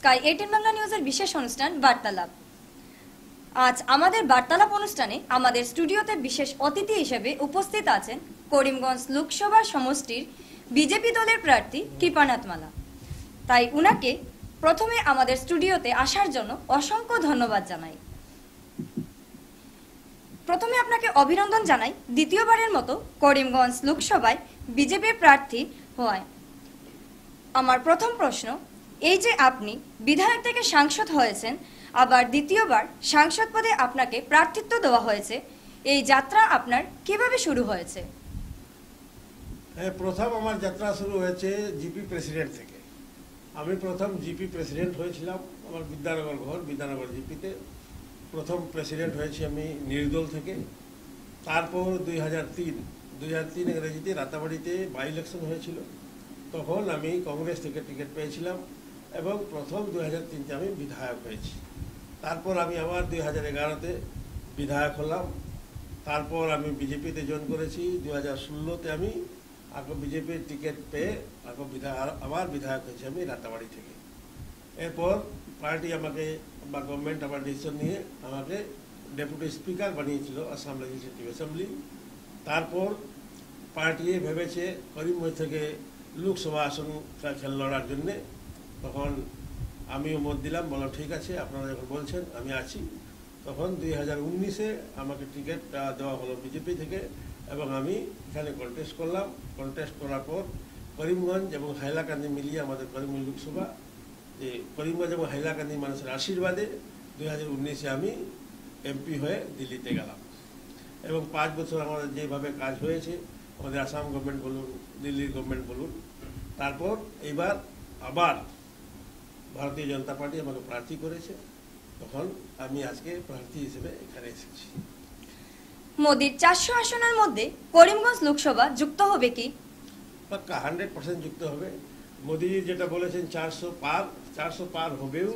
Sky 18 Bangla নিউজের বিশেষ অনুষ্ঠান বার্তালাপ। আজ আমাদের বার্তালাপ অনুষ্ঠানে আমাদের স্টুডিওতে বিশেষ অতিথি হিসেবে উপস্থিত আছেন করিমগঞ্জ লোকসভা সমষ্টির বিজেপি দলের প্রার্থী কৃপানাথ মালা। তাই উনাকে প্রথমে আমাদের স্টুডিওতে আসার জন্য অসংখ্য ধন্যবাদ জানাই। প্রথমে আপনাকে অভিনন্দন জানাই দ্বিতীয়বারের মতো করিমগঞ্জ লোকসভায় বিজেপির প্রার্থী হওয়ায়। আমার প্রথম প্রশ্ন, এই যে আপনি বিধায়ক থেকে সাংসদ হয়েছেন, আবার দ্বিতীয়বার সাংসদ পদে আপনাকে প্রার্থিত্ব দেওয়া হয়েছে, এই যাত্রা আপনার কিভাবে শুরু হয়েছে? প্রথম আমার যাত্রা শুরু হয়েছে জিপি প্রেসিডেন্ট থেকে। আমি প্রথম জিপি প্রেসিডেন্ট হয়েছিলাম আমার বিদ্যানগর ঘর, বিদ্যানগর জিপিতে প্রথম প্রেসিডেন্ট হয়েছি আমি নির্দল থেকে। তারপর 2003 ইংরেজিতে রাতাবাড়িতে বাই ইলেকশন হয়েছিল, তখন আমি কংগ্রেস থেকে টিকিট পেয়েছিলাম এবং প্রথম 2003-তে আমি বিধায়ক হয়েছি। তারপর আমি আবার 2011-তে বিধায়ক হলাম। তারপর আমি বিজেপিতে জয়েন করেছি। 2016-তে আমি বিজেপির টিকিট পেয়ে আবার বিধায়ক হয়েছি আমি রাতাবাড়ি থেকে। এরপর পার্টি আমাকে বা গভর্নমেন্ট আমার ডিসিশন নিয়ে আমাকে ডেপুটি স্পিকার বানিয়েছিল আসাম লেজিসলেটিভ অ্যাসেম্বলি। তারপর পার্টি ভেবেছে করিমগঞ্জ থেকে লোকসভা আসন লড়ার জন্যে। তখন আমিও মত দিলাম, বললাম ঠিক আছে, আপনারা যখন বলছেন আমি আছি। তখন 2019-এ আমাকে টিকিট দেওয়া হলো বিজেপি থেকে এবং আমি এখানে কন্টেস্ট করলাম। কন্টেস্ট করার পর করিমগঞ্জ এবং হাইলাকান্দি মিলিয়ে আমাদের করিমগঞ্জ লোকসভা, যে করিমগঞ্জ এবং হাইলাকান্দি মানুষের আশীর্বাদে 2019-এ আমি এমপি হয়ে দিল্লিতে গেলাম এবং 5 বছর আমাদের যেভাবে কাজ হয়েছে, আমাদের আসাম গভর্নমেন্ট বলুন, দিল্লির গভর্নমেন্ট বলুন। তারপর এইবার আবার ভারতীয় জনতা পার্টি আমাকে প্রার্থী করেছে, তখন আমি আজকে প্রার্থী হিসেবে এখানে এসেছি। মোদির 400 আসনের মধ্যে করিমগঞ্জ লোকসভা যুক্ত হবে কি? পাক্কা 100% যুক্ত হবে। মোদি যেটা বলেছেন 400 পার হবেও,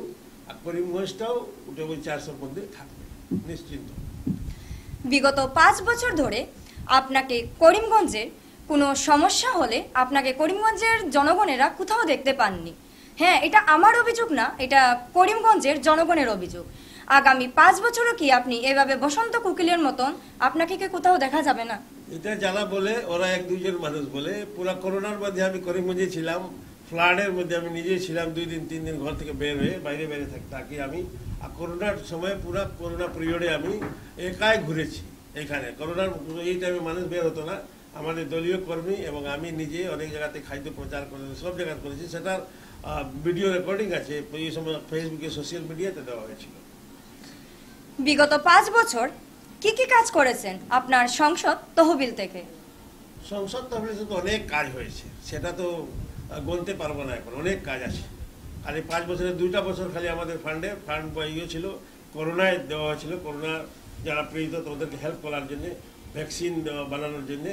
আর করিমগঞ্জটাও ওটা ওই 400-র মধ্যে থাকবে নিশ্চিন্ত। বিগত 5 বছর ধরে আপনাকে করিমগঞ্জের কোনো সমস্যা হলে আপনাকে করিমগঞ্জের জনগণেরা কোথাও দেখতে পাননি। হ্যাঁ, এটা আমার অভিযোগ না, এটা করিমগঞ্জের জনগণের অভিযোগ। আগামী 5 বছরও কি আপনি এভাবে বসন্ত কোকিলের মতন আপনাকে কি কোথাও দেখা যাবে না? এটা যারা বলে ওরা 1-2 জন মানুষ বলে। পুরা করোনার মধ্যে আমি করিমগঞ্জে ছিলাম, ফ্লাডের মধ্যে আমি নিজেই ছিলাম 2 দিন 3 দিন ঘর থেকে বের হয়ে বাইরে থাকি আমি। আর করোনার সময় পুরা করোনা পিরিয়ডে আমি একাই ঘুরেছি এখানে। করোনার এই টাইমে মানুষ বের হতো না। আমাদের দলীয় কর্মী এবং আমি নিজে অনেক জায়গাতে খাদ্য প্রচার করেছি, সব জায়গায় করেছি। সেটার ভিডিও রেকর্ডিং আছে, এই সময় ফেসবুকে সোশ্যাল মিডিয়াতে দেওয়া হয়েছিল। বিগত 5 বছর কি কি কাজ করেছেন আপনার সংসদ তহবিল থেকে? সংসদ তহবিল থেকে অনেক কাজ হয়েছে, সেটা তো বলতে পারবো না এখন। অনেক কাজ আছে। খালি 5 বছরে 2টা বছর খালি আমাদের ফান্ড ছিল, করোনায় দেওয়া হয়েছিল। করোনা যারা পীড়িত তাদেরকে হেল্প করার জন্য, ভ্যাকসিন বানানোর জন্য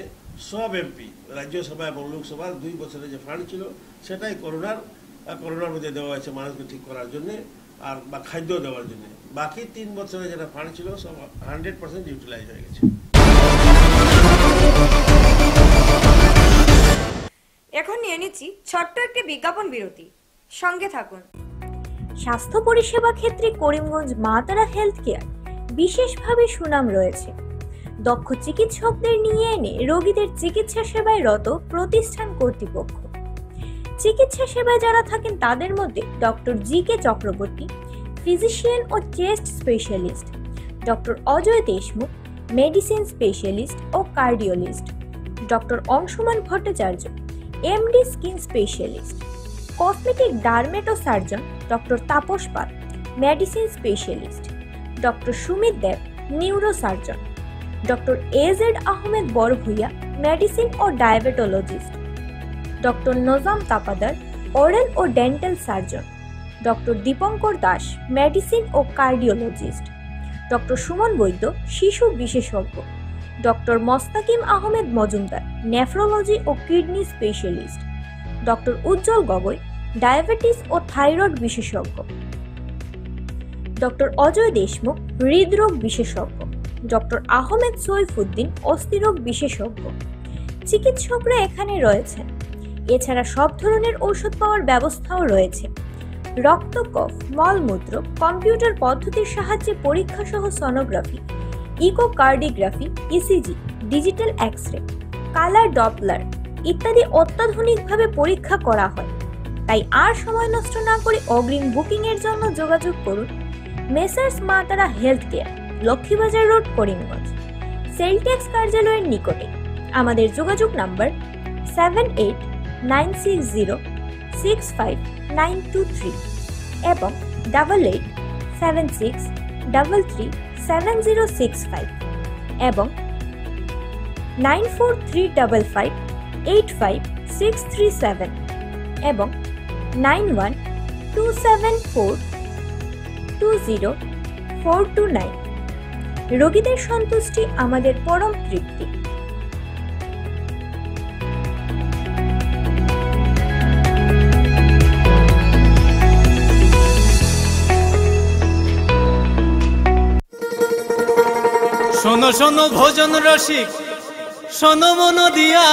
সব এমপি রাজ্যসভা এবং লোকসভার 2 বছরের যে ফান্ড ছিল সেটাই করোনার মধ্যে দেওয়া হয়েছে মানুষকে ঠিক করার জন্য আর বা খাদ্য দেওয়ার জন্য। বাকি 3 বছরে যেটা ফান্ড ছিল সব 100% ইউটিলাইজ হয়ে গেছে। এখন নিয়ে নিচ্ছি ছোট্ট একটি বিজ্ঞাপন বিরতি, সঙ্গে থাকুন। স্বাস্থ্য পরিষেবা ক্ষেত্রে করিমগঞ্জ মা তারা হেলথ কেয়ার বিশেষভাবে সুনাম রয়েছে। দক্ষ চিকিৎসকদের নিয়ে এনে রোগীদের চিকিৎসা সেবায় রত প্রতিষ্ঠান কর্তৃপক্ষ। চিকিৎসা সেবায় যারা থাকেন তাদের মধ্যে ডক্টর জি.কে. চক্রবর্তী, ফিজিশিয়ান ও chest specialist, doctor Ajay Deshmukh, medicine specialist ও cardiologist, doctor Anshuman Bhattacharya, MD skin specialist, cosmetic dermato surgeon doctor Tapas Pal, medicine specialist, doctor Sumit Deb, neuro surgeon, doctor A Z Ahmed Barbhuiya, medicine ও diabetologist, doctor Najam Tapadar, oral ও dental surgeon, doctor Dipankar Das, medicine ও cardiologist, doctor Suman Baidya, শিশু বিশেষজ্ঞ, doctor Mostakim Ahmed Majumdar, nephrology ও kidney specialist, doctor উজ্জ্বল Gogoi, diabetes ও thyroid বিশেষজ্ঞ, doctor Ajay Deshmukh, হৃদরোগ বিশেষজ্ঞ, doctor Ahmed Saifuddin, অস্থিরোগ বিশেষজ্ঞ। চিকিৎসকরা এখানে রয়েছেন। এছাড়া সব ধরনের ঔষধ পাওয়ার ব্যবস্থাও রয়েছে। রক্ত, কফ, মলমূত্র, কম্পিউটার পদ্ধতির সাহায্যে পরীক্ষা সহ sonography, echocardiography, ECG, digital x-ray, colour Doppler ইত্যাদি অত্যাধুনিকভাবে পরীক্ষা করা হয়। তাই আর সময় নষ্ট না করে অগ্রিম বুকিং এর জন্য যোগাযোগ করুন মেসার্স মা তারা health care, Laxmibazar road, Karimganj, Celtex কার্যালয়ের নিকটে। আমাদের যোগাযোগ নাম্বার 7896065923 এবং 8876337065 এবং 9435585637 এবং 9127420429। রোগীদের সন্তুষ্টি আমাদের পরম তৃপ্তি। শোনো শোনো ভোজন রসিক, শোনো মন দিয়া,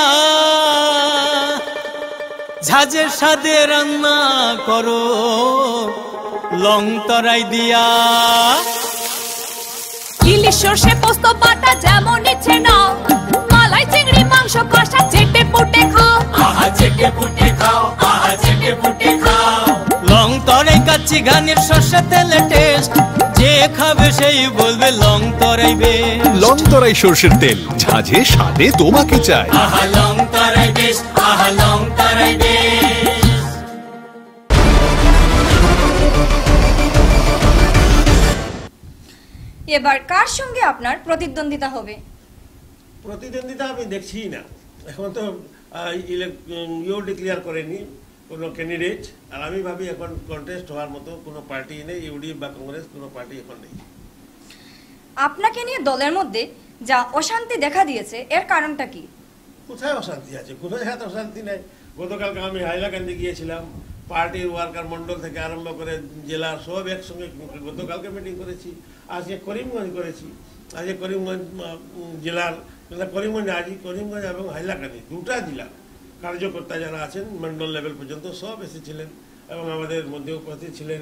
ঝাঁঝের স্বাদে রান্না করো লং তরাই দিয়া। ইলিশ সর্ষে পোস্ত বাটা যেমন ইচ্ছে নাও, মালাই চিংড়ি মাংস কষা চেটে পুটে খাও, আহা চেটে পুটে খাও, আহা চেটে পুটে খাও। লং তরাই কাচ্চি ঘানির সর্ষে তেলে টেস্ট, যে খাবে সেই বলবে লং তরাই বেশ। লং তরাই সর্ষের তেল, ঝাঁঝে স্বাদে তোমাকে চাই। আহা লং তরাই বেশ, আহা লং তরাই বেশ। এবার কার সঙ্গে আপনার প্রতিদ্বন্দ্বিতা হবে? প্রতিদ্বন্দ্বিতা আমি দেখছি না, এখন তো ডিক্লেয়ার করেনি কোনো ক্যান্ডিডেট, আর আমি ভাবি এখন কন্টেস্ট হওয়ার মতো কোনো পার্টি নেই, ইউডিএফ বা কংগ্রেস কোনো পার্টি এখন নেই। আপনাকে নিয়ে দলের মধ্যে যা অশান্তি দেখা দিয়েছে এর কারণটা কি? কোথায় অশান্তি আছে? কোনো জায়গাতে অশান্তি নেই। গতকালকে আমি হাইলাকান্দি গিয়েছিলাম, পার্টির ওয়ার্কার মন্ডল থেকে আরম্ভ করে জেলার সব একসঙ্গে গতকালকে মিটিং করেছি, আজকে করিমগঞ্জ করেছি। আজকে করিমগঞ্জ জেলার, করিমগঞ্জ আজই করিমগঞ্জ এবং হাইলাকান্দি দুটা জেলার কার্যকর্তা যারা আছেন মন্ডল লেভেল পর্যন্ত সব এসেছিলেন, এবং আমাদের মধ্যে উপস্থিত ছিলেন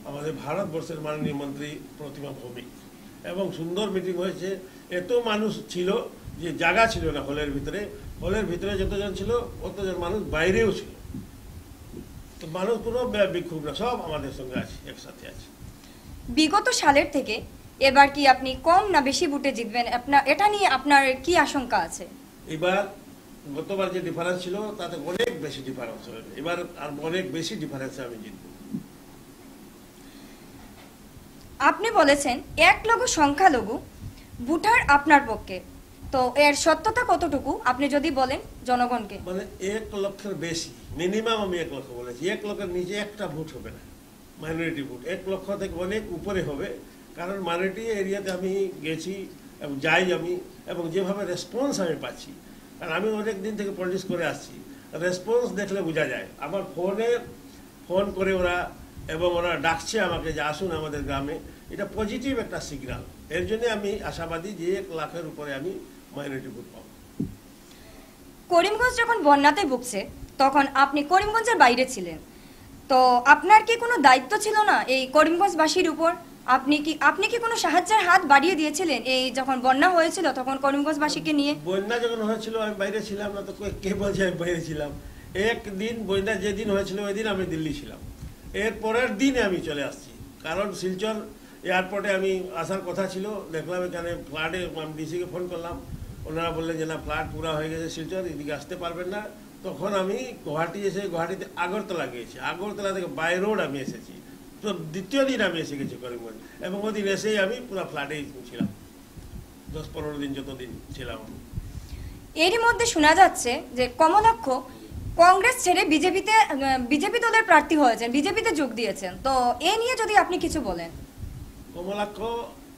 আমাদের ভারতবর্ষের মাননীয় মন্ত্রী প্রতিমা ভৌমিক, এবং সুন্দর মিটিং হয়েছে। এত মানুষ ছিল যে জায়গা ছিল না হলের ভিতরে, হলের ভিতরে যতজন ছিল অতজন মানুষ বাইরেও ছিল। তো মানুষ কোনো বিক্ষোভ না, সব আমাদের সঙ্গে আছে, একসাথে আছে। বিগত সালের থেকে এবার কি আপনি কম না বেশি ভোটে জিতবেন, আপনার এটা নিয়ে আপনার কি আশঙ্কা আছে? এবার গতবার যে ডিফারেন্স ছিল তাতে অনেক বেশি ডিফারেন্স হবে, এবার আর অনেক বেশি ডিফারেন্সে আমি জিতব। আপনি বলেছেন এক লঘু সংখ্যালঘু ভোটার আপনার পক্ষে, তো এর সত্যতা কতটুকু আপনি যদি বলেন জনগণকে? মানে 1 লক্ষের বেশি, মিনিমাম আমি 1 লক্ষ বলেছি, 1 লক্ষের নিচে একটা ভোট হবে না, মাইনরিটি ভোট 1 লক্ষ থেকে অনেক উপরে হবে। কারণ মাইনরিটি এরিয়াতে আমি গেছি এবং যাই আমি, এবং যেভাবে রেসপন্স আমি পাচ্ছি, কারণ আমি অনেক দিন থেকে পলিটিক্স করে আসছি, রেসপন্স দেখলে বোঝা যায়। আমার ফোন করে ওরা, এবং ওরা ডাকছে আমাকে যে আসুন আমাদের গ্রামে, এটা পজিটিভ একটা সিগন্যাল। এর জন্য আমি আশাবাদী যে 1 লাখের উপরে আমি মাইনরিটি ভোট পাবো। করিমগঞ্জ যখন বন্যাতে ভুগছে তখন আপনি করিমগঞ্জের বাইরে ছিলেন, তো আপনার কি কোনো দায়িত্ব ছিল না এই করিমগঞ্জবাসীর উপর? আপনি কি কোনো সাহায্যের হাত বাড়িয়ে দিয়েছিলেন এই যখন বন্যা হয়েছিল তখন করিমগঞ্জবাসীকে নিয়ে? বন্যা যখন হয়েছিল আমি বাইরে ছিলাম না, তো কে বলছে আমি বাইরে ছিলাম? একদিন বন্যা যেদিন হয়েছিল ওই দিন আমি দিল্লি ছিলাম, এর পরের দিনে আমি চলে আসছি। কারণ শিলচর এয়ারপোর্টে আমি আসার কথা ছিল, দেখলাম এখানে ফ্লাডে, আমি ডিসিকে ফোন করলাম, ওনারা বললেন যে না ফ্লাড পুরা হয়ে গেছে শিলচর, এদিকে আসতে পারবেন না। তখন আমি গুয়াহাটি এসে, গুয়াহাটিতে আগরতলা গিয়েছি, আগরতলা থেকে বাই রোড আমি এসেছি, তো দ্বিতীয় দিন আমি এসে গেছি করিমগঞ্জ, এবং ওই দিন এসেই আমি পুরো ফ্লাডেই ছিলাম, 10-15 দিন যতদিন ছিলাম। এরই মধ্যে শোনা যাচ্ছে যে কমলাক্ষ কংগ্রেস ছেড়ে বিজেপি দলের প্রার্থী হয়েছেন, বিজেপিতে যোগ দিয়েছেন, তো এ নিয়ে যদি আপনি কিছু বলেন। কমলাক্ষ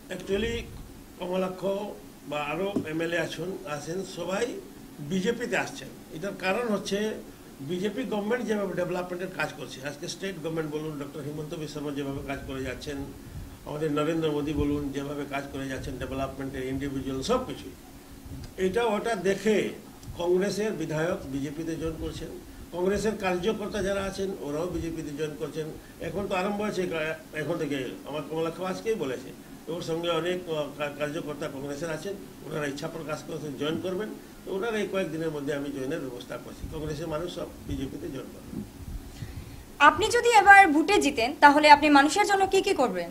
অ্যাকচুয়ালি, কমলাক্ষ বা আরও এমএলএ আছেন সবাই বিজেপিতে আসছেন। এটার কারণ হচ্ছে বিজেপি গভর্নমেন্ট যেভাবে ডেভেলপমেন্টের কাজ করছে, আজকে স্টেট গভর্নমেন্ট বলুন, ডক্টর হিমন্ত বিশ্ব শর্মা যেভাবে কাজ করে যাচ্ছেন, আমাদের নরেন্দ্র মোদী বলুন যেভাবে কাজ করে যাচ্ছেন ডেভেলপমেন্টের, ইন্ডিভিজুয়াল সব কিছুই, এটা ওটা দেখে কংগ্রেসের বিধায়ক বিজেপিতে জয়েন করছেন, কংগ্রেসের কার্যকর্তা যারা আছেন ওরাও বিজেপিতে জয়েন করছেন। এখন তো আরম্ভ হয়েছে, এখন থেকে আমার কমলা খাওয়াজকেই বলেছে, ওর সঙ্গে অনেক কার্যকর্তা কংগ্রেসের আছেন, ওনারা ইচ্ছা প্রকাশ করেছেন জয়েন করবেন। তো ওনারা এই কয়েকদিনের মধ্যে আমি জয়েনের ব্যবস্থা করছি। কংগ্রেসের মানুষ সব বিজেপিতে জয়েন করবেন। আপনি যদি এবার ভোটে জিতেন তাহলে আপনি মানুষের জন্য কি কি করবেন?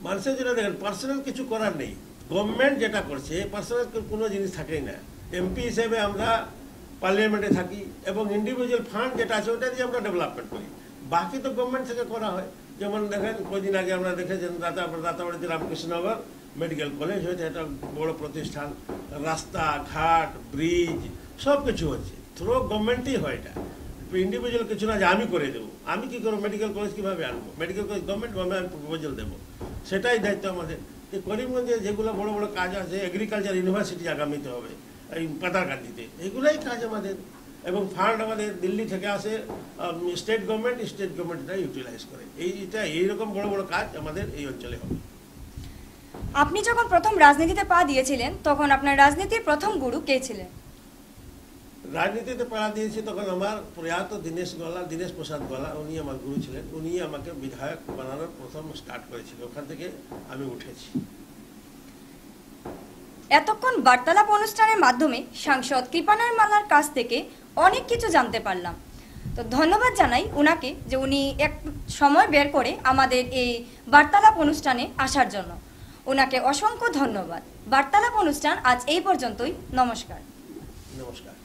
মানুষের জন্য দেখেন, পার্সোনাল কিছু করার নেই। গভর্নমেন্ট যেটা করছে পার্সোনাল কোনো জিনিস থাকেই না। এমপি হিসেবে আমরা পার্লামেন্টে থাকি এবং ইন্ডিভিজুয়াল ফান্ড যেটা আছে ওটা দিয়ে আমরা ডেভেলপমেন্ট করি। বাকি তো গভর্নমেন্ট থেকে করা হয়। যেমন দেখেন কদিন আগে আমরা দেখেছেন রাতাবাড়িতে রামকৃষ্ণনগর মেডিকেল কলেজ হয়েছে, একটা বড় প্রতিষ্ঠান, রাস্তা ঘাট ব্রিজ সব কিছু হচ্ছে, থ্রু গভর্নমেন্টই হয়। এটা ইন্ডিভিজুয়াল কিছু না যে আমি করে দেবো। আমি কি করবো, মেডিকেল কলেজ কীভাবে আনবো? মেডিকেল কলেজ গভর্নমেন্টভাবে আমি প্রপোজাল দেবো, সেটাই দায়িত্ব আমাদের। যে করিমগঞ্জে যেগুলো বড় বড় কাজ আছে, এগ্রিকালচার ইউনিভার্সিটি আগামীতে হবে এই পাতারকান্দিতে, এগুলোই কাজ আমাদের। এবং ফান্ড আমাদের দিল্লি থেকে আসে, স্টেট গভর্নমেন্ট এটা ইউটিলাইজ করে। এইরকম বড় বড় কাজ আমাদের এই অঞ্চলে হবে। আপনি যখন প্রথম রাজনীতিতে পা দিয়েছিলেন তখন আপনার রাজনীতির প্রথম গুরু কে ছিলেন? রাজনীতিতে পা দিয়েছি তখন আমার প্রয়াত দীনেশ প্রসাদ গলা, উনি আমার গুরু ছিলেন। উনি আমাকে বিধায়ক বানানোর প্রথম স্টার্ট করেছিল, ওখান থেকে আমি উঠেছি। এতক্ষণ বার্তালাপ অনুষ্ঠানের মাধ্যমে সাংসদ কৃপানার মালার কাছ থেকে অনেক কিছু জানতে পারলাম। তো ধন্যবাদ জানাই উনাকে যে উনি এক সময় বের করে আমাদের এই বার্তালাপ অনুষ্ঠানে আসার জন্য। ওনাকে অসংখ্য ধন্যবাদ। বার্তালাপ অনুষ্ঠান আজ এই পর্যন্তই। নমস্কার। নমস্কার।